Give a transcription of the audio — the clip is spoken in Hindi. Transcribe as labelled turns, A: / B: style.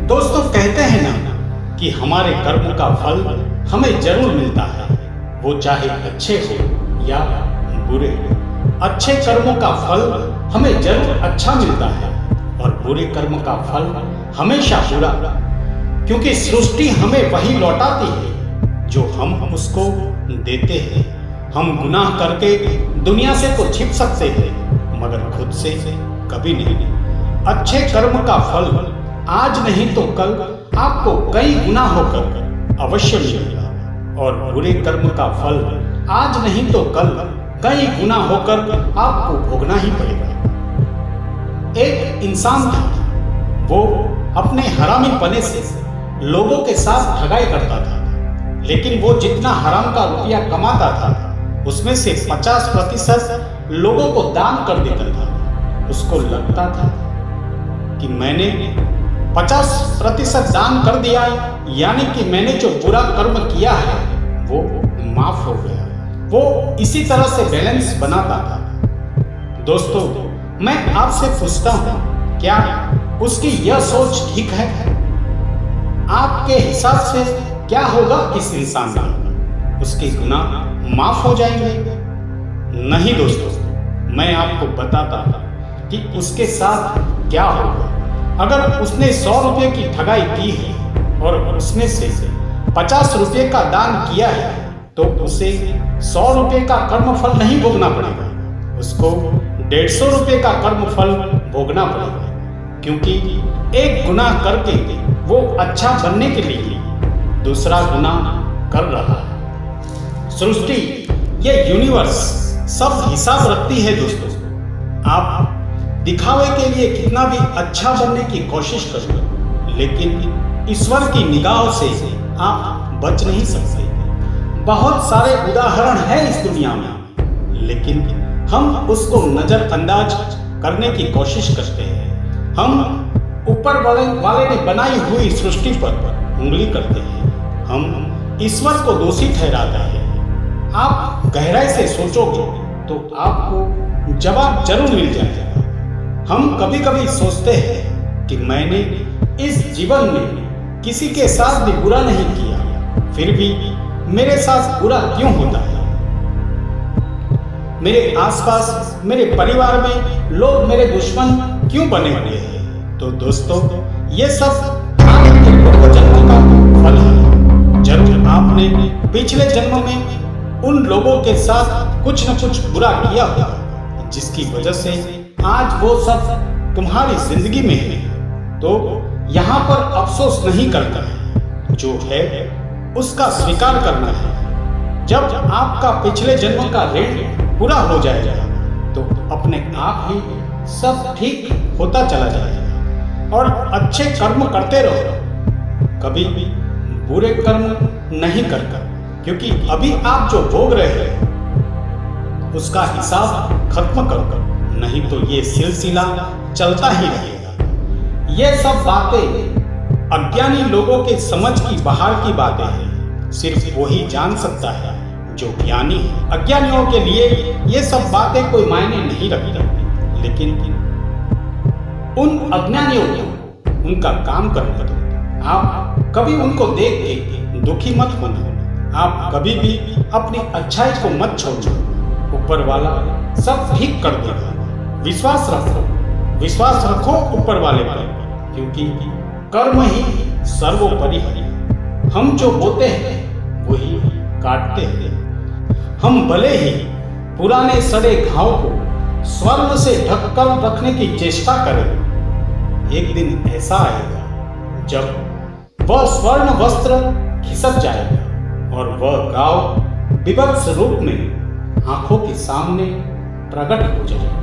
A: दोस्तों, कहते हैं ना कि हमारे कर्म का फल हमें जरूर मिलता है, वो चाहे अच्छे हो या बुरे। अच्छे कर्मों का फल हमें जरूर अच्छा मिलता है और बुरे कर्म का फल हमेशा बुरा, क्योंकि सृष्टि हमें वही लौटाती है जो हम उसको देते हैं। हम गुनाह करके दुनिया से तो छिप सकते हैं, मगर खुद से कभी नहीं। अच्छे कर्म का फल आज नहीं तो कल आपको कई गुना होकर अवश्य मिलेगा और बुरे कर्म का फल आज नहीं तो कल कई गुना होकर आपको भोगना ही पड़ेगा। एक इंसान था, वो अपने हरामीपने से लोगों के साथ ठगाई करता था, लेकिन वो जितना हराम का रुपया कमाता था उसमें से 50% लोगों को दान कर देता था। उसको लगता था कि मैंने 50% दान कर दिया, यानी कि मैंने जो बुरा कर्म किया है वो माफ हो गया। वो इसी तरह से बैलेंस बनाता था। दोस्तों, मैं आपसे पूछता हूं, क्या उसकी यह सोच ठीक है? आपके हिसाब से क्या होगा इस इंसान का? उसके गुनाह माफ हो जाएंगे? नहीं दोस्तों, मैं आपको बताता था कि उसके साथ क्या होगा। अगर उसने 100 रुपये की ठगाई की है और उसमें से 50 रुपये का दान किया है, तो उसे 100 रुपये का कर्मफल नहीं भोगना पड़ेगा, उसको 150 रुपये का कर्मफल भोगना पड़ेगा, क्योंकि एक गुनाह करके वो अच्छा बनने के लिए दूसरा गुनाह कर रहा है। सृष्टि, ये यूनिवर्स सब हिसाब रखती है दोस्तों। आप दिखावे के लिए कितना भी अच्छा बनने की कोशिश करो, लेकिन ईश्वर की निगाह से आप बच नहीं सकते। बहुत सारे उदाहरण हैं इस दुनिया में, लेकिन हम उसको नजरअंदाज करने की कोशिश करते हैं। हम ऊपर वाले ने बनाई हुई सृष्टि पर उंगली करते हैं। हम ईश्वर को दोषी ठहराते हैं। आप गहराई से सोचोगे तो आपको जवाब जरूर मिल जाएगा। हम कभी कभी सोचते हैं कि मैंने इस जीवन में किसी के साथ भी बुरा नहीं किया, फिर भी मेरे साथ बुरा क्यों होता है? मेरे आसपास, मेरे परिवार में लोग मेरे दुश्मन क्यों बने हुए हैं? तो दोस्तों, ये सब आपके पूर्व जन्म का फल है। जब आपने पिछले जन्म में उन लोगों के साथ कुछ न कुछ बुरा किया होगा, जिसकी वजह से आज वो सब तुम्हारी जिंदगी में है, तो यहाँ पर अफसोस नहीं करता है, जो है उसका स्वीकार करना है। जब आपका पिछले जन्म का ऋण पूरा हो जाएगा तो अपने आप ही सब ठीक होता चला जाएगा। और अच्छे कर्म करते रहो, कभी भी बुरे कर्म नहीं करकर, क्योंकि अभी आप जो भोग रहे हैं उसका हिसाब खत्म कर, नहीं तो ये सिलसिला चलता ही रहेगा। ये सब बातें अज्ञानी लोगों के समझ की बाहर की बातें हैं। सिर्फ वही जान सकता है जो ज्ञानी है। अज्ञानियों के लिए ये सब बातें कोई मायने नहीं रखती, लेकिन उन अज्ञानियों को उनका काम करने दो। आप कभी उनको देख के दुखी मत होना। आप कभी भी अपनी अच्छाई को मत छोड़ो। ऊपर वाला सब ठीक कर देगा। विश्वास रखो ऊपर वाले पर, क्योंकि कर्म ही सर्वोपरि है। हम जो बोते हैं वही काटते हैं। हम भले ही पुराने सड़े घाव को स्वर्ण से ढककर रखने की चेष्टा करें, एक दिन ऐसा आएगा जब वह स्वर्ण वस्त्र खिसक जाएगा और वह घाव विभत्स रूप में आंखों के सामने प्रकट हो जाएगा।